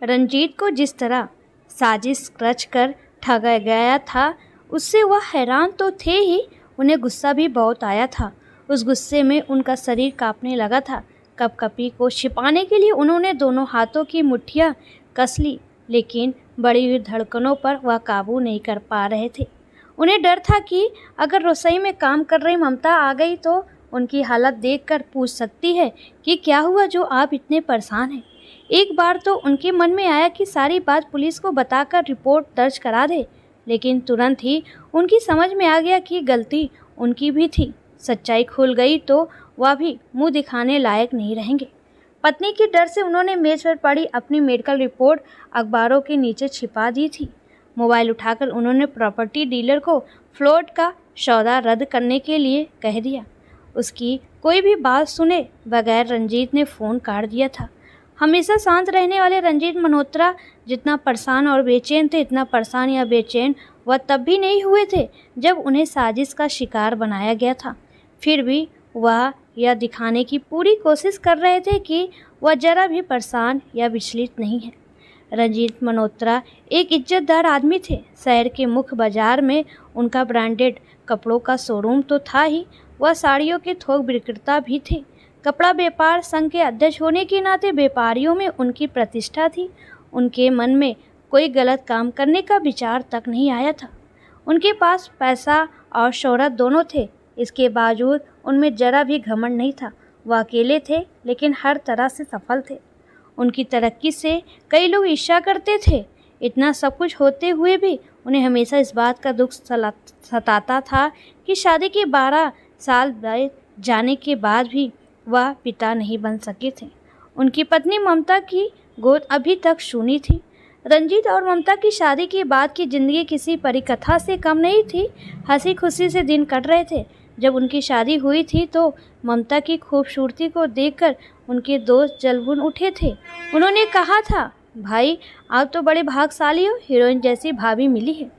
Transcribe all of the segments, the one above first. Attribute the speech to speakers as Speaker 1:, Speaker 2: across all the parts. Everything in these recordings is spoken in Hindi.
Speaker 1: रंजीत को जिस तरह साजिश रच कर ठगा गया था, उससे वह हैरान तो थे ही, उन्हें गुस्सा भी बहुत आया था। उस गुस्से में उनका शरीर कांपने लगा था। कपकपी को छिपाने के लिए उन्होंने दोनों हाथों की मुट्ठियां कस ली, लेकिन बढ़ी हुई धड़कनों पर वह काबू नहीं कर पा रहे थे। उन्हें डर था कि अगर रसोई में काम कर रही ममता आ गई तो उनकी हालत देखकर पूछ सकती है कि क्या हुआ जो आप इतने परेशान हैं। एक बार तो उनके मन में आया कि सारी बात पुलिस को बताकर रिपोर्ट दर्ज करा दे, लेकिन तुरंत ही उनकी समझ में आ गया कि गलती उनकी भी थी। सच्चाई खुल गई तो वह भी मुंह दिखाने लायक नहीं रहेंगे। पत्नी के डर से उन्होंने मेज पर पड़ी अपनी मेडिकल रिपोर्ट अखबारों के नीचे छिपा दी थी। मोबाइल उठाकर उन्होंने प्रॉपर्टी डीलर को फ्लैट का सौदा रद्द करने के लिए कह दिया। उसकी कोई भी बात सुने बगैर रंजीत ने फ़ोन काट दिया था। हमेशा शांत रहने वाले रंजीत मल्होत्रा जितना परेशान और बेचैन थे, इतना परेशान या बेचैन वह तब भी नहीं हुए थे जब उन्हें साजिश का शिकार बनाया गया था। फिर भी वह यह दिखाने की पूरी कोशिश कर रहे थे कि वह जरा भी परेशान या विचलित नहीं है। रंजीत मल्होत्रा एक इज्जतदार आदमी थे। शहर के मुख्य बाजार में उनका ब्रांडेड कपड़ों का शोरूम तो था ही, वह साड़ियों के थोक विक्रेता भी थे। कपड़ा व्यापार संघ के अध्यक्ष होने के नाते व्यापारियों में उनकी प्रतिष्ठा थी। उनके मन में कोई गलत काम करने का विचार तक नहीं आया था। उनके पास पैसा और शोहरत दोनों थे, इसके बावजूद उनमें जरा भी घमंड नहीं था। वह अकेले थे लेकिन हर तरह से सफल थे। उनकी तरक्की से कई लोग ईर्ष्या करते थे। इतना सब कुछ होते हुए भी उन्हें हमेशा इस बात का दुख सताता था कि शादी के 12 साल बीत जाने के बाद भी वह पिता नहीं बन सके थे। उनकी पत्नी ममता की गोद अभी तक सूनी थी। रंजीत और ममता की शादी के बाद की जिंदगी किसी परिकथा से कम नहीं थी। हंसी खुशी से दिन कट रहे थे। जब उनकी शादी हुई थी तो ममता की खूबसूरती को देखकर उनके दोस्त जलभुन उठे थे। उन्होंने कहा था, भाई आप तो बड़े भाग्यशाली हो, हीरोइन जैसी भाभी मिली है।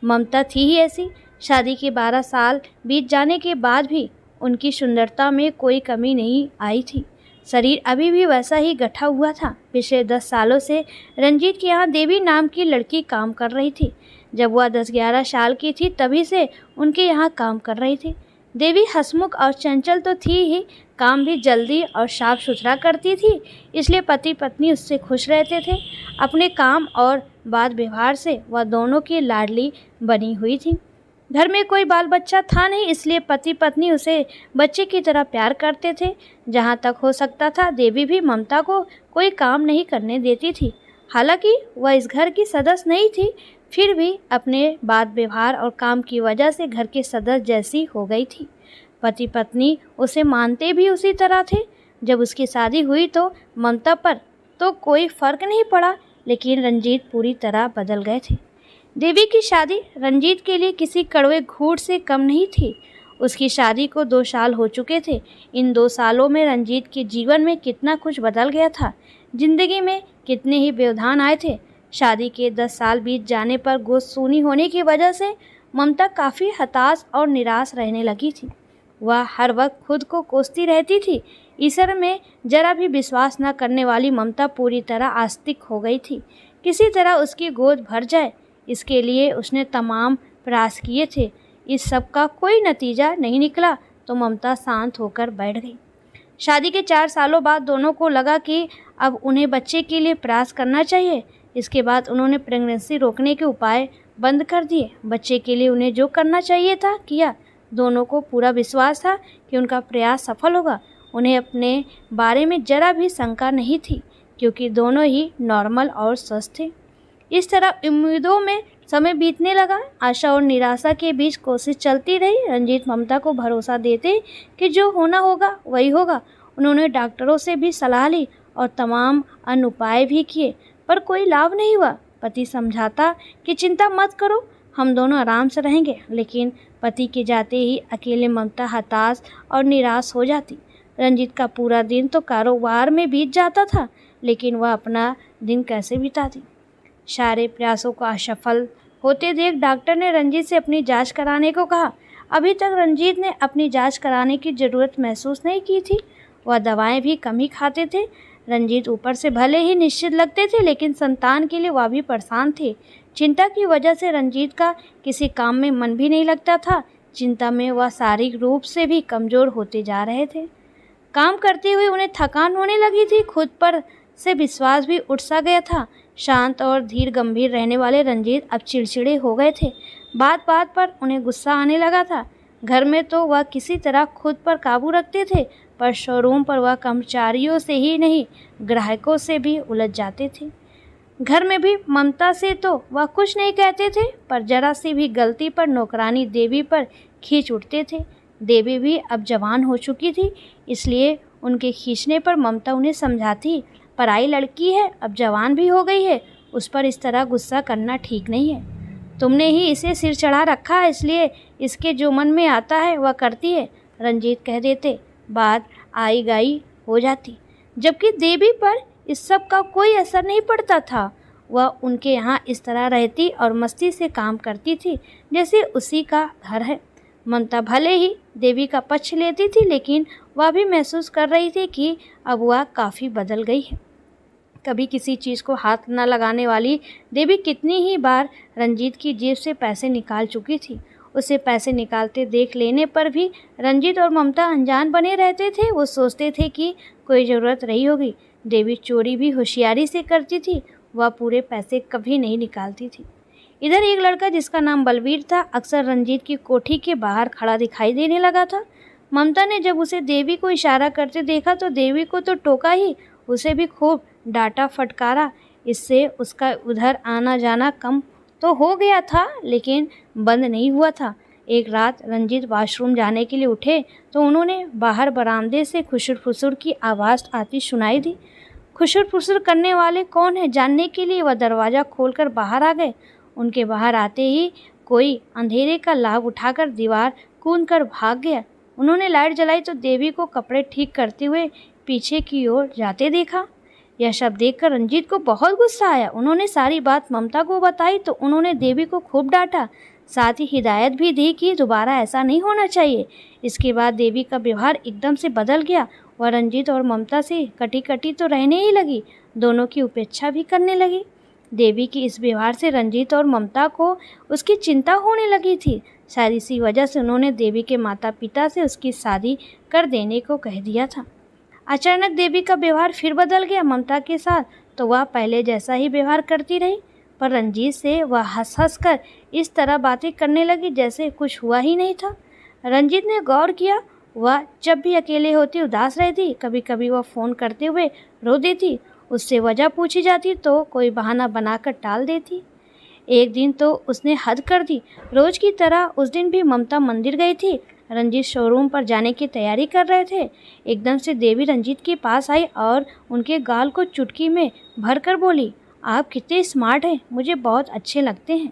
Speaker 1: ममता थी ही ऐसी। शादी के 12 साल बीत जाने के बाद भी उनकी सुंदरता में कोई कमी नहीं आई थी। शरीर अभी भी वैसा ही गठा हुआ था। पिछले 10 सालों से रंजीत के यहाँ देवी नाम की लड़की काम कर रही थी। जब वह 10-11 साल की थी तभी से उनके यहाँ काम कर रही थी। देवी हंसमुख और चंचल तो थी ही, काम भी जल्दी और साफ सुथरा करती थी, इसलिए पति पत्नी उससे खुश रहते थे। अपने काम और बात व्यवहार से वह दोनों की लाडली बनी हुई थी। घर में कोई बाल बच्चा था नहीं, इसलिए पति पत्नी उसे बच्चे की तरह प्यार करते थे। जहाँ तक हो सकता था देवी भी ममता को कोई काम नहीं करने देती थी। हालांकि वह इस घर की सदस्य नहीं थी, फिर भी अपने बात व्यवहार और काम की वजह से घर के सदस्य जैसी हो गई थी। पति पत्नी उसे मानते भी उसी तरह थे। जब उसकी शादी हुई तो ममता पर तो कोई फर्क नहीं पड़ा, लेकिन रंजीत पूरी तरह बदल गए थे। देवी की शादी रंजीत के लिए किसी कड़वे घूंट से कम नहीं थी। उसकी शादी को 2 साल हो चुके थे। इन 2 सालों में रंजीत के जीवन में कितना कुछ बदल गया था। जिंदगी में कितने ही व्यवधान आए थे। शादी के 10 साल बीत जाने पर गोद सूनी होने की वजह से ममता काफ़ी हताश और निराश रहने लगी थी। वह हर वक्त खुद को कोसती रहती थी। ईश्वर में जरा भी विश्वास न करने वाली ममता पूरी तरह आस्तिक हो गई थी। किसी तरह उसकी गोद भर जाए, इसके लिए उसने तमाम प्रयास किए थे। इस सब का कोई नतीजा नहीं निकला तो ममता शांत होकर बैठ गई। शादी के 4 सालों बाद दोनों को लगा कि अब उन्हें बच्चे के लिए प्रयास करना चाहिए। इसके बाद उन्होंने प्रेगनेंसी रोकने के उपाय बंद कर दिए। बच्चे के लिए उन्हें जो करना चाहिए था किया। दोनों को पूरा विश्वास था कि उनका प्रयास सफल होगा। उन्हें अपने बारे में जरा भी शंका नहीं थी, क्योंकि दोनों ही नॉर्मल और स्वस्थ थे। इस तरह उम्मीदों में समय बीतने लगा। आशा और निराशा के बीच कोशिश चलती रही। रंजीत ममता को भरोसा देते कि जो होना होगा वही होगा। उन्होंने डॉक्टरों से भी सलाह ली और तमाम अन्य उपाय भी किए, पर कोई लाभ नहीं हुआ। पति समझाता कि चिंता मत करो, हम दोनों आराम से रहेंगे, लेकिन पति के जाते ही अकेले ममता हताश और निराश हो जाती। रंजीत का पूरा दिन तो कारोबार में बीत जाता था, लेकिन वह अपना दिन कैसे बिताती। सारे प्रयासों को असफल होते देख डॉक्टर ने रंजीत से अपनी जांच कराने को कहा। अभी तक रंजीत ने अपनी जांच कराने की ज़रूरत महसूस नहीं की थी। वह दवाएं भी कम ही खाते थे। रंजीत ऊपर से भले ही निश्चित लगते थे, लेकिन संतान के लिए वह भी परेशान थे। चिंता की वजह से रंजीत का किसी काम में मन भी नहीं लगता था। चिंता में वह शारीरिक रूप से भी कमज़ोर होते जा रहे थे। काम करते हुए उन्हें थकान होने लगी थी। खुद पर से विश्वास भी उठ सा गया था। शांत और धीर गंभीर रहने वाले रंजीत अब चिड़चिड़े हो गए थे। बात बात पर उन्हें गुस्सा आने लगा था। घर में तो वह किसी तरह खुद पर काबू रखते थे, पर शोरूम पर वह कर्मचारियों से ही नहीं, ग्राहकों से भी उलझ जाते थे। घर में भी ममता से तो वह कुछ नहीं कहते थे, पर जरा सी भी गलती पर नौकरानी देवी पर खींच उठते थे। देवी भी अब जवान हो चुकी थी, इसलिए उनके खींचने पर ममता उन्हें समझाती, पराई लड़की है, अब जवान भी हो गई है, उस पर इस तरह गुस्सा करना ठीक नहीं है। तुमने ही इसे सिर चढ़ा रखा है, इसलिए इसके जो मन में आता है वह करती है, रंजीत कह देते। बात आई गई हो जाती, जबकि देवी पर इस सब का कोई असर नहीं पड़ता था। वह उनके यहाँ इस तरह रहती और मस्ती से काम करती थी जैसे उसी का घर है। ममता भले ही देवी का पक्ष लेती थी, लेकिन वह भी महसूस कर रही थी कि अब वह काफ़ी बदल गई है। कभी किसी चीज़ को हाथ न लगाने वाली देवी कितनी ही बार रंजीत की जेब से पैसे निकाल चुकी थी। उसे पैसे निकालते देख लेने पर भी रंजीत और ममता अनजान बने रहते थे। वो सोचते थे कि कोई ज़रूरत रही होगी। देवी चोरी भी होशियारी से करती थी, वह पूरे पैसे कभी नहीं निकालती थी। इधर एक लड़का जिसका नाम बलवीर था, अक्सर रंजीत की कोठी के बाहर खड़ा दिखाई देने लगा था। ममता ने जब उसे देवी को इशारा करते देखा तो देवी को तो टोका ही, उसे भी खूब डांटा फटकारा। इससे उसका उधर आना जाना कम तो हो गया था, लेकिन बंद नहीं हुआ था। एक रात रंजीत वॉशरूम जाने के लिए उठे तो उन्होंने बाहर बरामदे से खुसुर फुसुर की आवाज़ आती सुनाई दी। खुसुर फुसुर करने वाले कौन है जानने के लिए वह दरवाज़ा खोलकर बाहर आ गए। उनके बाहर आते ही कोई अंधेरे का लाभ उठाकर दीवार कूदकर भाग गया। उन्होंने लाइट जलाई तो देवी को कपड़े ठीक करते हुए पीछे की ओर जाते देखा। यह सब देखकर रंजीत को बहुत गुस्सा आया। उन्होंने सारी बात ममता को बताई तो उन्होंने देवी को खूब डांटा, साथ ही हिदायत भी दी कि दोबारा ऐसा नहीं होना चाहिए। इसके बाद देवी का व्यवहार एकदम से बदल गया। वह रंजीत और ममता से कटी कटी तो रहने ही लगी, दोनों की उपेक्षा भी करने लगी। देवी की इस व्यवहार से रंजीत और ममता को उसकी चिंता होने लगी थी। शायद इसी वजह से उन्होंने देवी के माता पिता से उसकी शादी कर देने को कह दिया था। अचानक देवी का व्यवहार फिर बदल गया। ममता के साथ तो वह पहले जैसा ही व्यवहार करती रही, पर रंजीत से वह हंस हंस कर इस तरह बातें करने लगी जैसे कुछ हुआ ही नहीं था। रंजीत ने गौर किया, वह जब भी अकेले होती उदास रहती। कभी कभी वह फ़ोन करते हुए रो देती। उससे वजह पूछी जाती तो कोई बहाना बनाकर टाल देती। एक दिन तो उसने हद कर दी। रोज़ की तरह उस दिन भी ममता मंदिर गई थी। रंजीत शोरूम पर जाने की तैयारी कर रहे थे। एकदम से देवी रंजीत के पास आई और उनके गाल को चुटकी में भरकर बोली, आप कितने स्मार्ट हैं, मुझे बहुत अच्छे लगते हैं।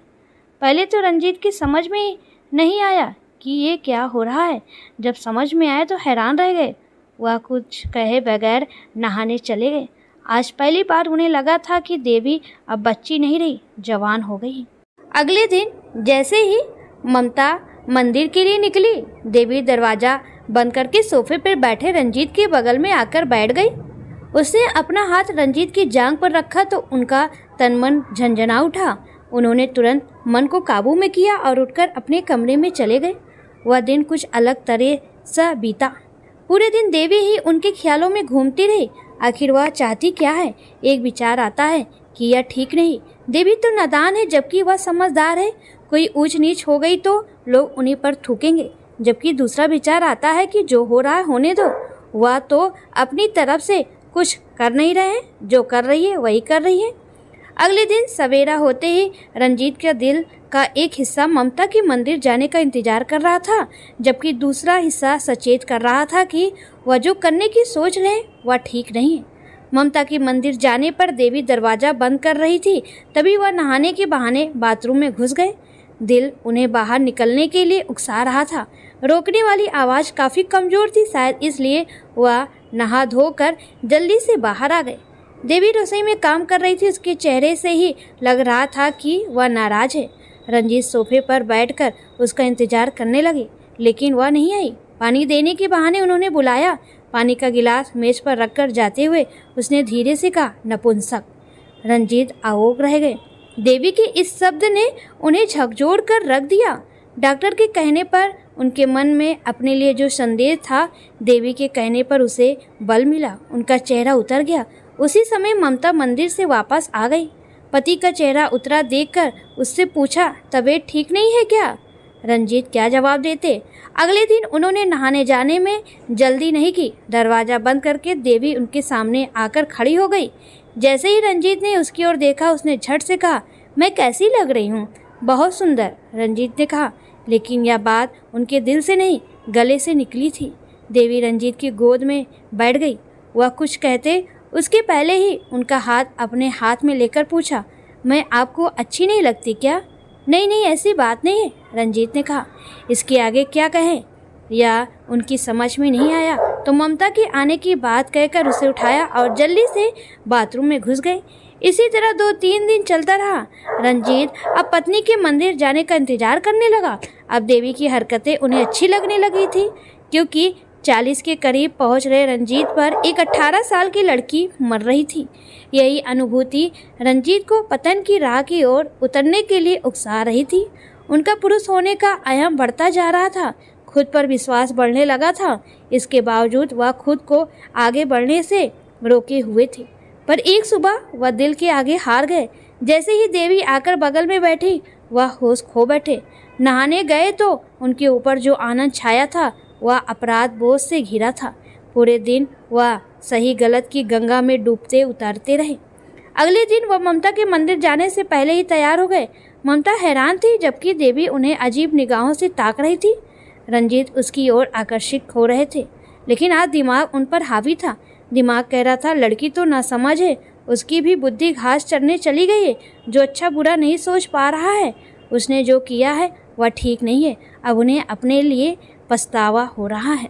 Speaker 1: पहले तो रंजीत की समझ में नहीं आया कि ये क्या हो रहा है। जब समझ में आया तो हैरान रह गए। वह कुछ कहे बगैर नहाने चले गए। आज पहली बार उन्हें लगा था कि देवी अब बच्ची नहीं रही, जवान हो गई। अगले दिन जैसे ही ममता मंदिर के लिए निकली, देवी दरवाज़ा बंद करके सोफे पर बैठे रंजीत के बगल में आकर बैठ गई। उसने अपना हाथ रंजीत की जांघ पर रखा तो उनका तन मन झंझना उठा। उन्होंने तुरंत मन को काबू में किया और उठकर अपने कमरे में चले गए। वह दिन कुछ अलग तरह सा बीता। पूरे दिन देवी ही उनके ख्यालों में घूमती रही। आखिर वह चाहती क्या है। एक विचार आता है कि यह ठीक नहीं, देवी तो नादान है जबकि वह समझदार है। कोई ऊंच नीच हो गई तो लोग उन्हीं पर थूकेंगे। जबकि दूसरा विचार आता है कि जो हो रहा है होने दो, वह तो अपनी तरफ से कुछ कर नहीं रहे हैं, जो कर रही है वही कर रही है। अगले दिन सवेरा होते ही रंजीत के दिल का एक हिस्सा ममता के मंदिर जाने का इंतजार कर रहा था, जबकि दूसरा हिस्सा सचेत कर रहा था कि वह जो करने की सोच रहे वह ठीक नहीं है। ममता के मंदिर जाने पर देवी दरवाज़ा बंद कर रही थी, तभी वह नहाने के बहाने बाथरूम में घुस गए। दिल उन्हें बाहर निकलने के लिए उकसा रहा था। रोकने वाली आवाज़ काफ़ी कमज़ोर थी, शायद इसलिए वह नहा धोकर जल्दी से बाहर आ गए। देवी रसोई में काम कर रही थी। उसके चेहरे से ही लग रहा था कि वह नाराज़ है। रंजीत सोफे पर बैठकर उसका इंतजार करने लगे, लेकिन वह नहीं आई। पानी देने के बहाने उन्होंने बुलाया पानी का गिलास मेज पर रखकर जाते हुए उसने धीरे से कहा, नपुंसक। रंजीत अवाक रह गए। देवी के इस शब्द ने उन्हें झकझोर कर रख दिया। डॉक्टर के कहने पर उनके मन में अपने लिए जो संदेह था, देवी के कहने पर उसे बल मिला। उनका चेहरा उतर गया। उसी समय ममता मंदिर से वापस आ गई। पति का चेहरा उतरा देखकर उससे पूछा, तबीयत ठीक नहीं है क्या? रंजीत क्या जवाब देते। अगले दिन उन्होंने नहाने जाने में जल्दी नहीं की। दरवाज़ा बंद करके देवी उनके सामने आकर खड़ी हो गई। जैसे ही रंजीत ने उसकी ओर देखा, उसने झट से कहा, मैं कैसी लग रही हूँ? बहुत सुंदर, रंजीत ने कहा, लेकिन यह बात उनके दिल से नहीं, गले से निकली थी। देवी रंजीत की गोद में बैठ गई। वह कुछ कहते उसके पहले ही उनका हाथ अपने हाथ में लेकर पूछा, मैं आपको अच्छी नहीं लगती क्या? नहीं नहीं, ऐसी बात नहीं है, रंजीत ने कहा। इसके आगे क्या कहें या उनकी समझ में नहीं आया तो ममता के आने की बात कहकर उसे उठाया और जल्दी से बाथरूम में घुस गए। इसी तरह 2-3 दिन चलता रहा। रंजीत अब पत्नी के मंदिर जाने का इंतजार करने लगा। अब देवी की हरकतें उन्हें अच्छी लगने लगी थी, क्योंकि 40 के करीब पहुंच रहे रंजीत पर एक 18 साल की लड़की मर रही थी। यही अनुभूति रंजीत को पतन की राह की ओर उतरने के लिए उकसा रही थी। उनका पुरुष होने का अहम बढ़ता जा रहा था। खुद पर विश्वास बढ़ने लगा था। इसके बावजूद वह खुद को आगे बढ़ने से रोके हुए थे। पर एक सुबह वह दिल के आगे हार गए। जैसे ही देवी आकर बगल में बैठी, वह होश खो बैठे। नहाने गए तो उनके ऊपर जो आनंद छाया था वह अपराध बोझ से घिरा था। पूरे दिन वह सही गलत की गंगा में डूबते उतारते रहे। अगले दिन वह ममता के मंदिर जाने से पहले ही तैयार हो गए। ममता हैरान थी, जबकि देवी उन्हें अजीब निगाहों से ताक रही थी। रंजीत उसकी ओर आकर्षित हो रहे थे, लेकिन आज दिमाग उन पर हावी था। दिमाग कह रहा था, लड़की तो नासमझ है, उसकी भी बुद्धि घास चरने चली गई है। जो अच्छा बुरा नहीं सोच पा रहा है, उसने जो किया है वह ठीक नहीं है। अब उन्हें अपने लिए पछतावा हो रहा है।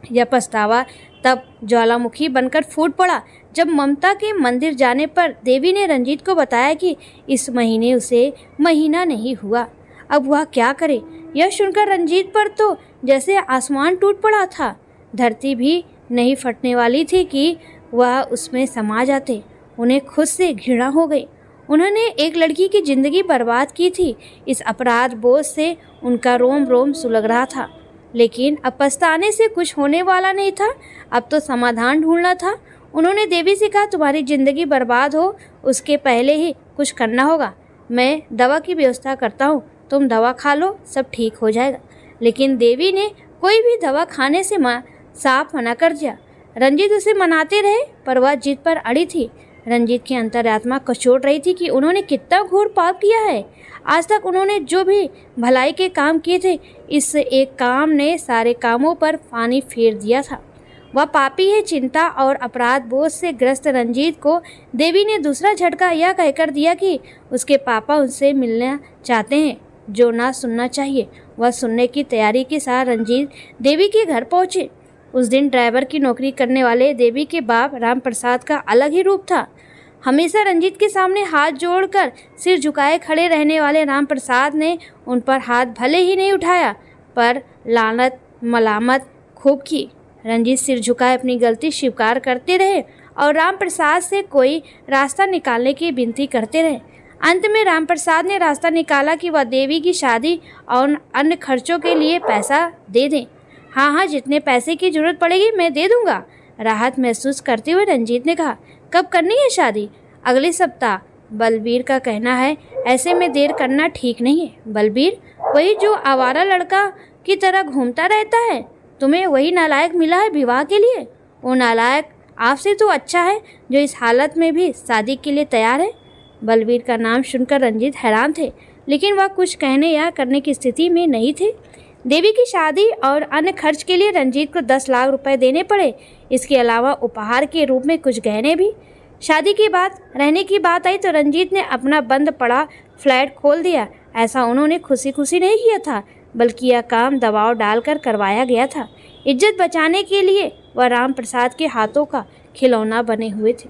Speaker 1: यह पछतावा तब ज्वालामुखी बनकर फूट पड़ा जब ममता के मंदिर जाने पर देवी ने रंजीत को बताया कि इस महीने उसे महीना नहीं हुआ। अब वह क्या करे? यह सुनकर रंजीत पर तो जैसे आसमान टूट पड़ा था। धरती भी नहीं फटने वाली थी कि वह उसमें समा जाते। उन्हें खुद से घृणा हो गई। उन्होंने एक लड़की की जिंदगी बर्बाद की थी। इस अपराध बोझ से उनका रोम रोम सुलग रहा था, लेकिन अब पछताने से कुछ होने वाला नहीं था। अब तो समाधान ढूंढना था। उन्होंने देवी से कहा, तुम्हारी जिंदगी बर्बाद हो उसके पहले ही कुछ करना होगा। मैं दवा की व्यवस्था करता हूँ, तुम दवा खा लो, सब ठीक हो जाएगा। लेकिन देवी ने कोई भी दवा खाने से साफ मना कर दिया। रंजीत उसे मनाते रहे, पर वह जिद पर अड़ी थी। रंजीत की अंतरात्मा कचोट रही थी कि उन्होंने कितना घोर पाप किया है। आज तक उन्होंने जो भी भलाई के काम किए थे, इस एक काम ने सारे कामों पर पानी फेर दिया था। वह पापी है। चिंता और अपराध बोझ से ग्रस्त रंजीत को देवी ने दूसरा झटका यह कहकर दिया कि उसके पापा उनसे मिलना चाहते हैं। जो ना सुनना चाहिए वह सुनने की तैयारी के साथ रंजीत देवी के घर पहुँचे। उस दिन ड्राइवर की नौकरी करने वाले देवी के बाप राम प्रसाद का अलग ही रूप था। हमेशा रंजीत के सामने हाथ जोड़कर सिर झुकाए खड़े रहने वाले राम प्रसाद ने उन पर हाथ भले ही नहीं उठाया, पर लानत मलामत खूब की। रंजीत सिर झुकाए अपनी गलती स्वीकार करते रहे और राम प्रसाद से कोई रास्ता निकालने की विनती करते रहे। अंत में राम प्रसाद ने रास्ता निकाला कि वह देवी की शादी और अन्य खर्चों के लिए पैसा दे दें। हाँ, जितने पैसे की जरूरत पड़ेगी मैं दे दूंगा। राहत महसूस करते हुए रंजीत ने कहा, कब करनी है शादी? अगले सप्ताह। बलबीर का कहना है, ऐसे में देर करना ठीक नहीं है। बलबीर? वही जो आवारा लड़का की तरह घूमता रहता है। तुम्हें वही नालायक मिला है विवाह के लिए? वो नालायक आपसे तो अच्छा है जो इस हालत में भी शादी के लिए तैयार है। बलबीर का नाम सुनकर रंजीत हैरान थे, लेकिन वह कुछ कहने या करने की स्थिति में नहीं थे। देवी की शादी और अन्य खर्च के लिए रंजीत को 10 लाख रुपए देने पड़े। इसके अलावा उपहार के रूप में कुछ गहने भी। शादी की बात रहने की बात आई तो रंजीत ने अपना बंद पड़ा फ्लैट खोल दिया। ऐसा उन्होंने खुशी खुशी नहीं किया था, बल्कि यह काम दबाव डालकर करवाया गया था। इज्जत बचाने के लिए वह राम प्रसाद के हाथों का खिलौना बने हुए थे।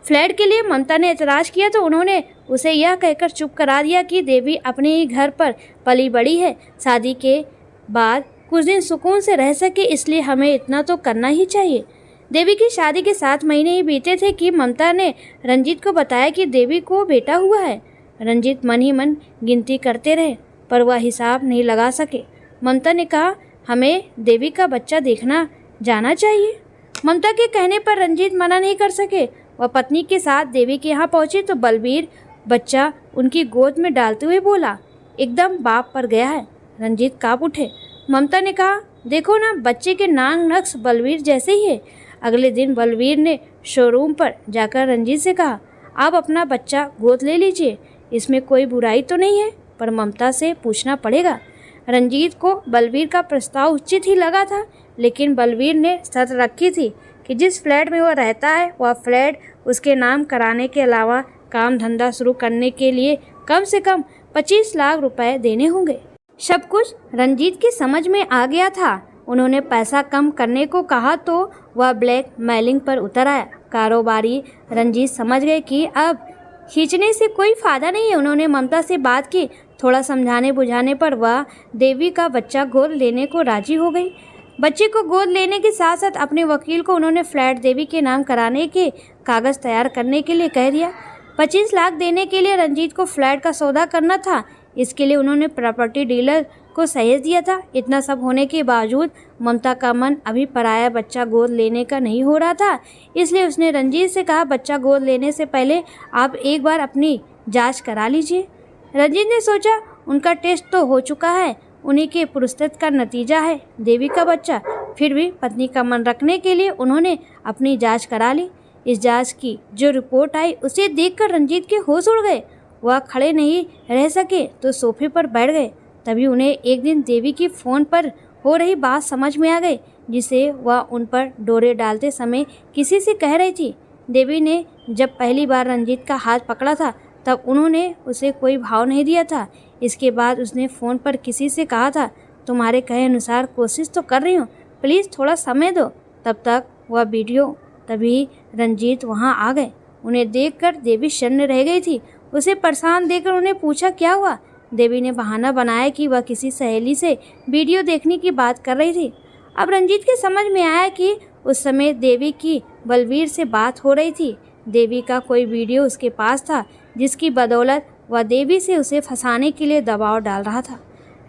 Speaker 1: फ्लैट के लिए ममता ने एतराज़ किया तो उन्होंने उसे यह कहकर चुप करा दिया कि देवी अपने ही घर पर पली बड़ी है। शादी के बाद कुछ दिन सुकून से रह सके, इसलिए हमें इतना तो करना ही चाहिए। देवी की शादी के 7 महीने ही बीते थे कि ममता ने रंजीत को बताया कि देवी को बेटा हुआ है। रंजीत मन ही मन गिनती करते रहे पर वह हिसाब नहीं लगा सके। ममता ने कहा, हमें देवी का बच्चा देखना जाना चाहिए। ममता के कहने पर रंजीत मना नहीं कर सके। वह पत्नी के साथ देवी के यहाँ पहुंचे तो बलवीर बच्चा उनकी गोद में डालते हुए बोला, एकदम बाप पर गया है। रंजीत कांप उठे। ममता ने कहा, देखो ना, बच्चे के नाक नक्श बलवीर जैसे ही है। अगले दिन बलवीर ने शोरूम पर जाकर रंजीत से कहा, आप अपना बच्चा गोद ले लीजिए, इसमें कोई बुराई तो नहीं है, पर ममता से पूछना पड़ेगा। रंजीत को बलवीर का प्रस्ताव उचित ही लगा था, लेकिन बलवीर ने शर्त रखी थी कि जिस फ्लैट में वह रहता है वह फ्लैट उसके नाम कराने के अलावा काम धंधा शुरू करने के लिए कम से कम 25 लाख रुपए देने होंगे। सब कुछ रंजीत की समझ में आ गया था। उन्होंने पैसा कम करने को कहा तो वह ब्लैक मेलिंग पर उतर आया। कारोबारी रंजीत समझ गए कि अब खींचने से कोई फायदा नहीं है। उन्होंने ममता से बात की। थोड़ा समझाने बुझाने पर वह देवी का बच्चा गोद लेने को राजी हो गई। बच्चे को गोद लेने के साथ साथ अपने वकील को उन्होंने फ्लैट देवी के नाम कराने के कागज़ तैयार करने के लिए कह दिया। 25 लाख देने के लिए रंजीत को फ्लैट का सौदा करना था। इसके लिए उन्होंने प्रॉपर्टी डीलर को सहेज दिया था। इतना सब होने के बावजूद ममता का मन अभी पराया बच्चा गोद लेने का नहीं हो रहा था। इसलिए उसने रंजीत से कहा, बच्चा गोद लेने से पहले आप एक बार अपनी जांच करा लीजिए। रंजीत ने सोचा, उनका टेस्ट तो हो चुका है, उन्हीं के पुरस्कृत का नतीजा है देवी का बच्चा। फिर भी पत्नी का मन रखने के लिए उन्होंने अपनी जांच करा ली। इस जांच की जो रिपोर्ट आई उसे देखकर रंजीत के होश उड़ गए। वह खड़े नहीं रह सके तो सोफे पर बैठ गए। तभी उन्हें एक दिन देवी की फ़ोन पर हो रही बात समझ में आ गई, जिसे वह उन पर डोरे डालते समय किसी से कह रही थी। देवी ने जब पहली बार रंजीत का हाथ पकड़ा था तब उन्होंने उसे कोई भाव नहीं दिया था। इसके बाद उसने फ़ोन पर किसी से कहा था, तुम्हारे कहे अनुसार कोशिश तो कर रही हूँ, प्लीज़ थोड़ा समय दो। तब तक वह वीडियो तभी रंजीत वहाँ आ गए। उन्हें देखकर देवी शून्य रह गई थी। उसे परेशान देखकर उन्हें पूछा, क्या हुआ? देवी ने बहाना बनाया कि वह किसी सहेली से वीडियो देखने की बात कर रही थी। अब रंजीत के समझ में आया कि उस समय देवी की बलवीर से बात हो रही थी। देवी का कोई वीडियो उसके पास था, जिसकी बदौलत वह देवी से उसे फंसाने के लिए दबाव डाल रहा था।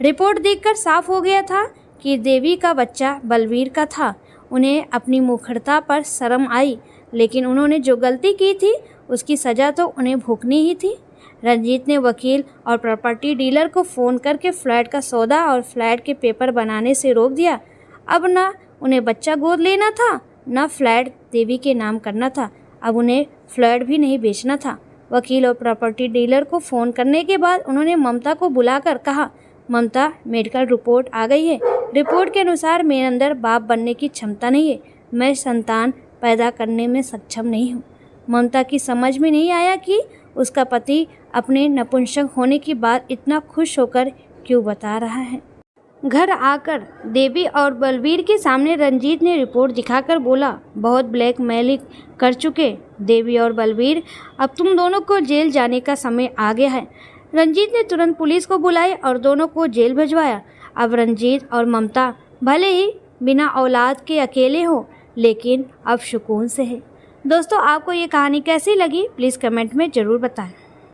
Speaker 1: रिपोर्ट देखकर साफ हो गया था कि देवी का बच्चा बलवीर का था। उन्हें अपनी मूर्खता पर शर्म आई, लेकिन उन्होंने जो गलती की थी उसकी सज़ा तो उन्हें भुगतनी ही थी। रंजीत ने वकील और प्रॉपर्टी डीलर को फ़ोन करके फ्लैट का सौदा और फ्लैट के पेपर बनाने से रोक दिया। अब ना उन्हें बच्चा गोद लेना था, न फ्लैट देवी के नाम करना था। अब उन्हें फ्लैट भी नहीं बेचना था। वकील और प्रॉपर्टी डीलर को फ़ोन करने के बाद उन्होंने ममता को बुलाकर कहा, ममता, मेडिकल रिपोर्ट आ गई है। रिपोर्ट के अनुसार मेरे अंदर बाप बनने की क्षमता नहीं है। मैं संतान पैदा करने में सक्षम नहीं हूँ। ममता की समझ में नहीं आया कि उसका पति अपने नपुंसक होने की बात इतना खुश होकर क्यों बता रहा है। घर आकर देवी और बलवीर के सामने रंजीत ने रिपोर्ट दिखाकर बोला, बहुत ब्लैकमेलिंग कर चुके देवी और बलवीर, अब तुम दोनों को जेल जाने का समय आ गया है। रंजीत ने तुरंत पुलिस को बुलाई और दोनों को जेल भिजवाया। अब रंजीत और ममता भले ही बिना औलाद के अकेले हो, लेकिन अब सुकून से है। दोस्तों, आपको ये कहानी कैसी लगी प्लीज़ कमेंट में ज़रूर बताएं।